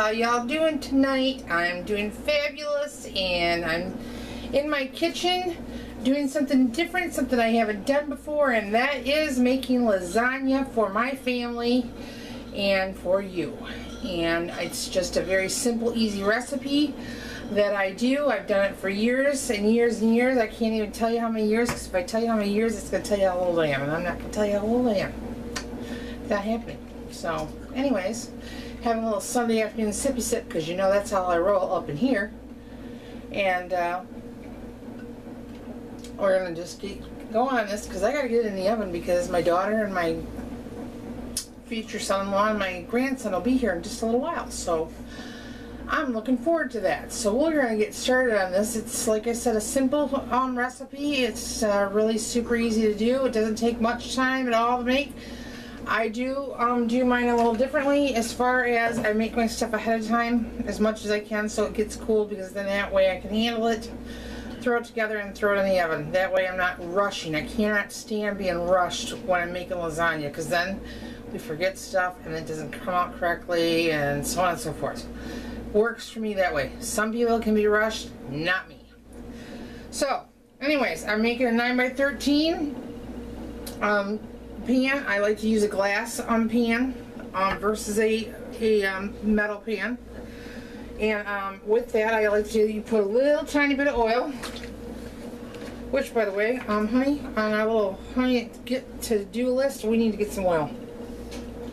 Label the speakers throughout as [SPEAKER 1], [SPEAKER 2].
[SPEAKER 1] how y'all doing tonight? I'm doing fabulous, and I'm in my kitchen doing something different, something I haven't done before, and that is making lasagna for my family and for you. And it's just a very simple, easy recipe that I do. I've done it for years and years and years. I can't even tell you how many years, because if I tell you how many years, it's going to tell you how old I am, and I'm not going to tell you how old I am. It's not happening. So, anyways, having a little Sunday afternoon sippy sip, because you know that's how I roll up in here. And we're going to just go on this, because I got to get it in the oven, because my daughter and my future son-in-law and my grandson will be here in just a little while. So I'm looking forward to that. So we're going to get started on this. It's, like I said, a simple recipe. It's really super easy to do. It doesn't take much time at all to make. I do mine a little differently, as far as I make my stuff ahead of time as much as I can so it gets cool, because then that way I can handle it, throw it together, and throw it in the oven. That way I'm not rushing. I cannot stand being rushed when I'm making lasagna, because then we forget stuff and it doesn't come out correctly, and so on and so forth. Works for me that way. Some people can be rushed, not me. So, anyways, I'm making a 9x13 pan. I like to use a glass pan versus a metal pan. And with that, I like to put a little tiny bit of oil. Which, by the way, honey, on our little honey get to do list, we need to get some oil.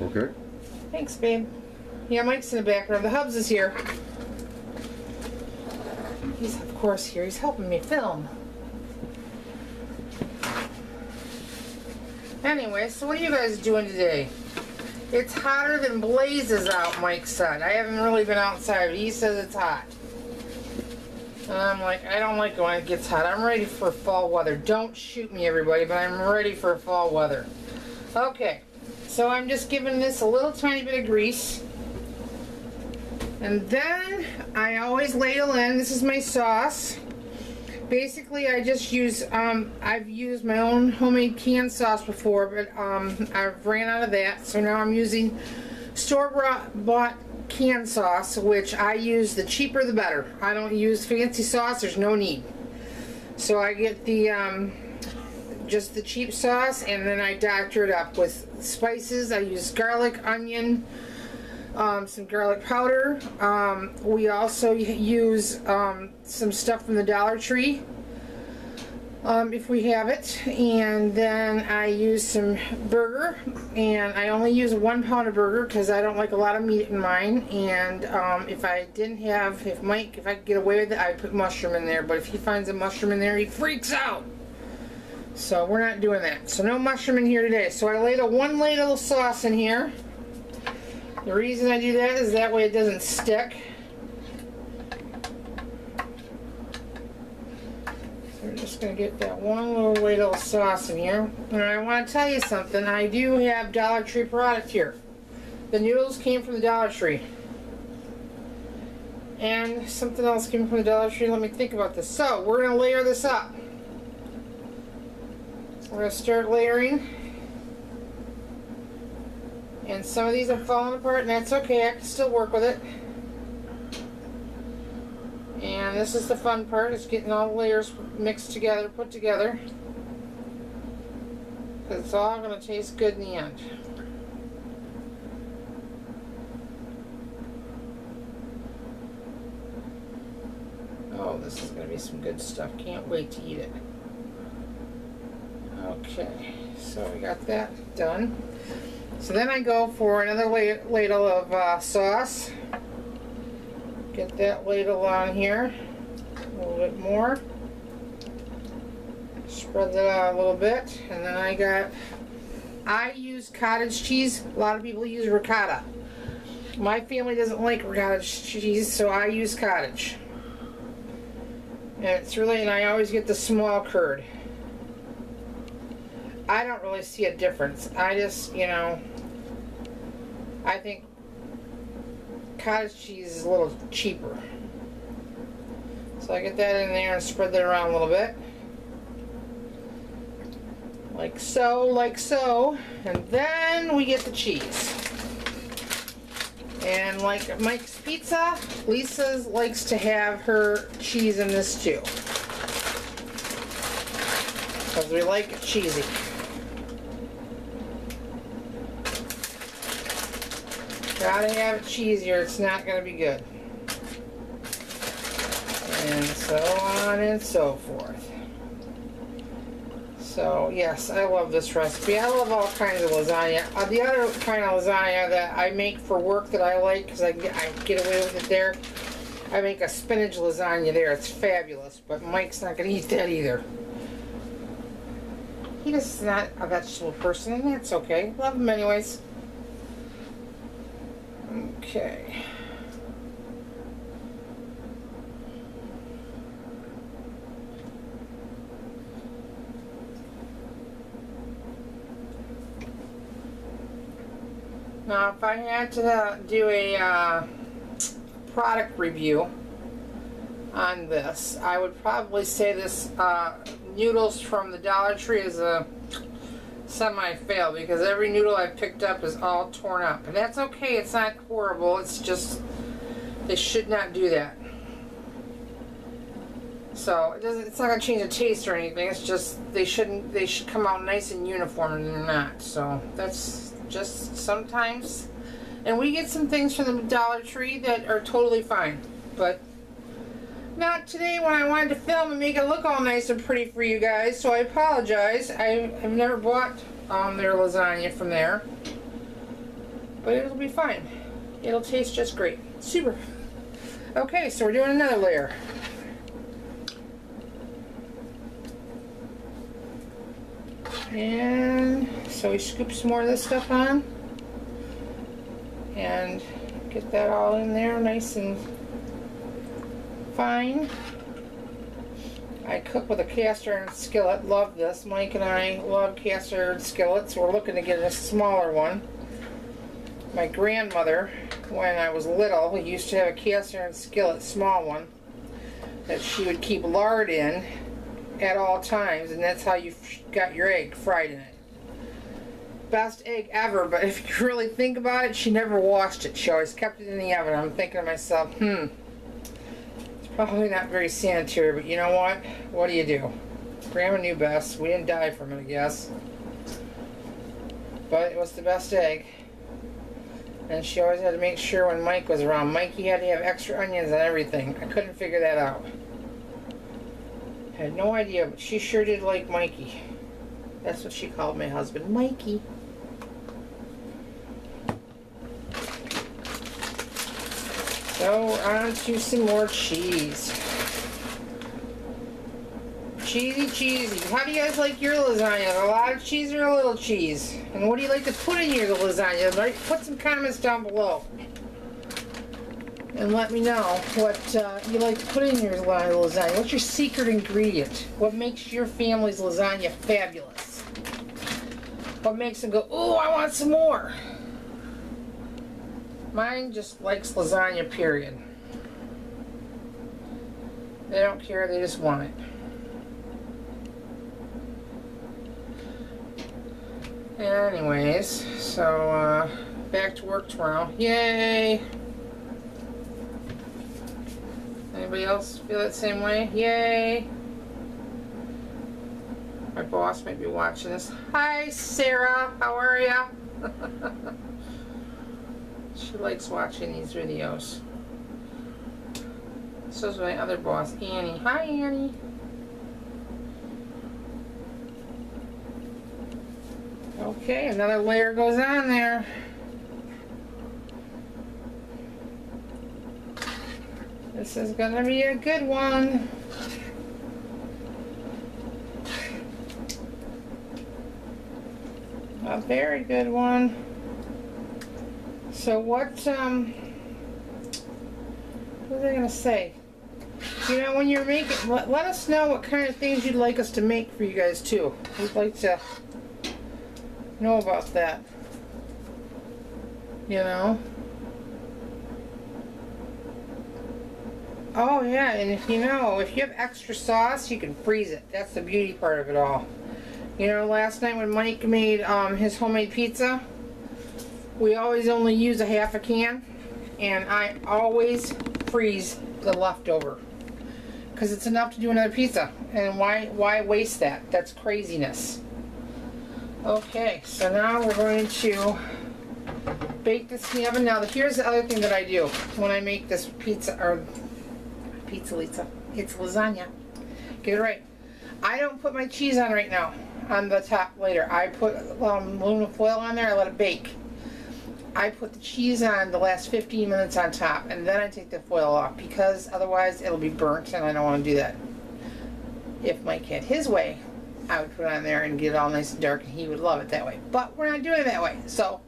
[SPEAKER 2] Okay.
[SPEAKER 1] Thanks, babe. Yeah, Mike's in the background. The Hubs is here. He's, of course, here. He's helping me film. Anyway, so what are you guys doing today? It's hotter than blazes out, Mike said. I haven't really been outside, but he says it's hot. And I'm like, I don't like it when it gets hot. I'm ready for fall weather. Don't shoot me, everybody, but I'm ready for fall weather. Okay, so I'm just giving this a little tiny bit of grease. And then I always ladle in. This is my sauce. Basically, I just use, I've used my own homemade canned sauce before, but I've ran out of that. So now I'm using store-bought canned sauce, which I use the cheaper the better. I don't use fancy sauce. There's no need. So I get the, just the cheap sauce, and then I doctor it up with spices. I use garlic, onion, some garlic powder. We also use some stuff from the Dollar Tree, if we have it. And then I use some burger, and I only use a 1 pound of burger because I don't like a lot of meat in mine. And if I didn't have, if I could get away with it, I'd put mushroom in there. But if he finds a mushroom in there, he freaks out. So we're not doing that. So no mushroom in here today. So I laid one ladle of sauce in here. The reason I do that is that way it doesn't stick. So we're just going to get that one little ladle of sauce in here. And I want to tell you something. I do have Dollar Tree product here. The noodles came from the Dollar Tree. And something else came from the Dollar Tree. Let me think about this. So we're going to layer this up. We're going to start layering. And some of these are falling apart, and that's okay. I can still work with it. And this is the fun part, is getting all the layers mixed together, put together. Because it's all going to taste good in the end. Oh, this is going to be some good stuff. Can't wait to eat it. Okay, so we got that done. So then I go for another ladle of sauce. Get that ladle on here. A little bit more. Spread that out a little bit. And then I use cottage cheese. A lot of people use ricotta. My family doesn't like cottage cheese, so I use cottage. And it's really, and I always get the small curd. I don't really see a difference. I just, you know, I think cottage cheese is a little cheaper. So I get that in there and spread that around a little bit. Like so, like so. And then we get the cheese. And like Mike's Pizza, Lisa likes to have her cheese in this too. Because we like it cheesy. Gotta have it cheesy or it's not gonna be good. And so on and so forth. So yes, I love this recipe. I love all kinds of lasagna. The other kind of lasagna that I make for work that I like, because I get away with it there, I make a spinach lasagna there. It's fabulous, but Mike's not going to eat that either. He just is not a vegetable person, and that's okay. Love him anyways. Okay. Now, if I had to do a product review on this, I would probably say this noodles from the Dollar Tree is a semi-fail, because every noodle I picked up is all torn up. And that's okay, it's not horrible, it's just they should not do that. So it's not going to change the taste or anything, it's just they should come out nice and uniform, and they're not. So that's just sometimes. And we get some things from the Dollar Tree that are totally fine, but not today when I wanted to film and make it look all nice and pretty for you guys, so I apologize. I've never bought their lasagna from there, but it'll be fine. It'll taste just great. Super. Okay, so we're doing another layer. And so we scoop some more of this stuff on and get that all in there nice and fine. I cook with a cast iron skillet. Love this. Mike and I love cast iron skillets. We're looking to get a smaller one. My grandmother, when I was little, used to have a cast iron skillet, small one, that she would keep lard in at all times, and that's how you got your egg fried in it. Best egg ever, but if you really think about it, she never washed it. She always kept it in the oven. I'm thinking to myself, it's probably not very sanitary, but you know what? What do you do? Grandma knew best. We didn't die from it, I guess. But it was the best egg. And she always had to make sure when Mike was around. Mikey had to have extra onions and everything. I couldn't figure that out. Had no idea, but she sure did like Mikey. That's what she called my husband, Mikey. So on to some more cheese. Cheesy, cheesy. How do you guys like your lasagna? A lot of cheese or a little cheese? And what do you like to put in your lasagna? Put some comments down below. And let me know what you like to put in your lasagna. What's your secret ingredient? What makes your family's lasagna fabulous? What makes them go, oh, I want some more? Mine just likes lasagna, period. They don't care, they just want it. Anyways, so back to work tomorrow. Yay! Anybody else feel that same way? Yay! My boss might be watching this. Hi, Sarah. How are ya? She likes watching these videos. So is my other boss, Annie. Hi, Annie. Okay, another layer goes on there. This is gonna be a good one. A very good one. So what was I gonna say? You know, when you're making, let us know what kind of things you'd like us to make for you guys too. We'd like to know about that. You know? Oh yeah, and if you have extra sauce, you can freeze it. That's the beauty part of it all. You know, last night when Mike made his homemade pizza, we always only use a half a can. and I always freeze the leftover because it's enough to do another pizza, and why waste that? That's craziness. Okay, so now we're going to bake this in the oven. Now here's the other thing that I do when I make this pizza, or pizza Lisa, it's lasagna. Get it right. I don't put my cheese on right now on the top later. I put aluminum foil on there, I let it bake. I put the cheese on the last 15 minutes on top, and then I take the foil off, because otherwise it'll be burnt, and I don't want to do that. If Mike had his way, I would put it on there and get it all nice and dark, and he would love it that way. But we're not doing it that way, so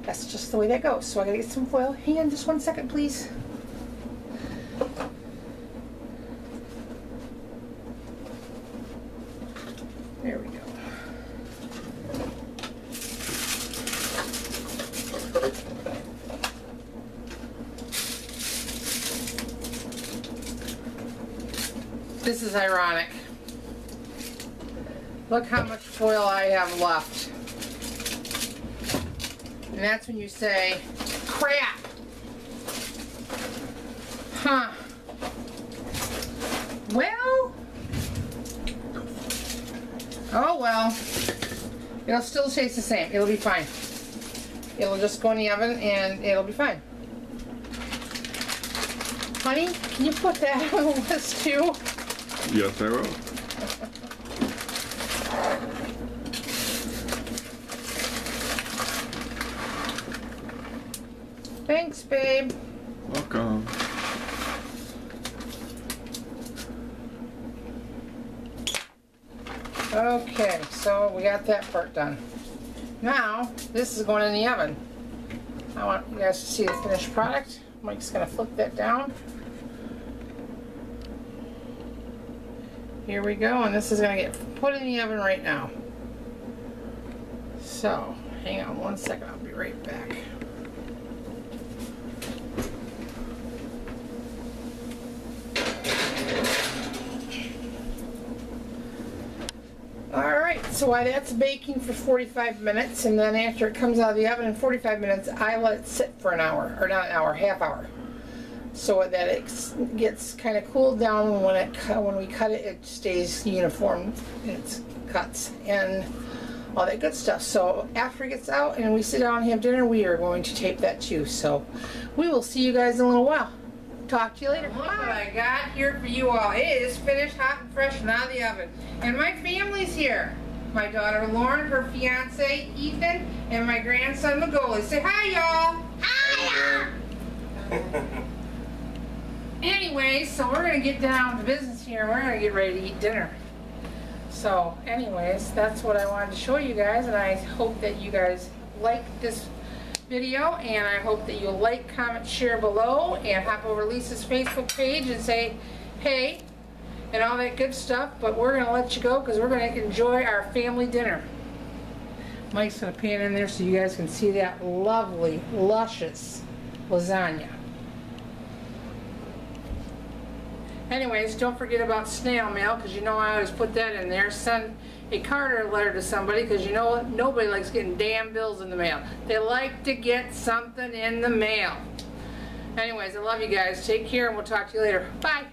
[SPEAKER 1] that's just the way that goes. So I gotta get some foil. Hang on just 1 second, please. There we go. This is ironic. Look how much foil I have left. And that's when you say, crap. Huh. Well. Oh well. It'll still taste the same. It'll be fine. It'll just go in the oven and it'll be fine. Honey, can you put that on the list too?
[SPEAKER 2] Yes, I will.
[SPEAKER 1] Thanks, babe.
[SPEAKER 2] Welcome.
[SPEAKER 1] Okay, so we got that part done. Now, this is going in the oven. I want you guys to see the finished product. Mike's going to flip that down. Here we go, and this is going to get put in the oven right now. So, hang on 1 second, I'll be right back. Alright, so while that's baking for 45 minutes, and then after it comes out of the oven in 45 minutes, I let it sit for an hour, or not an hour, half hour. So that it gets kind of cooled down. When we cut it, it stays uniform in its cuts and all that good stuff. So after it gets out and we sit down and have dinner, we are going to tape that too. So we will see you guys in a little while. Talk to you later. Look what I got here for you all. It is finished, hot and fresh, and out of the oven. And my family's here. My daughter Lauren, her fiance Ethan, and my grandson Magoli. Say hi, y'all. Hi. Anyway, so we're going to get down to business here. We're going to get ready to eat dinner. So anyways, that's what I wanted to show you guys, and I hope that you guys like this video, and I hope that you'll like, comment, share below, and hop over to Lisa's Facebook page and say hey and all that good stuff. But we're going to let you go because we're going to enjoy our family dinner. Mike's going to pan in there so you guys can see that lovely, luscious lasagna. Anyways, don't forget about snail mail, because you know I always put that in there. Send a card or a letter to somebody, because you know nobody likes getting damn bills in the mail. They like to get something in the mail. Anyways, I love you guys. Take care, and we'll talk to you later. Bye.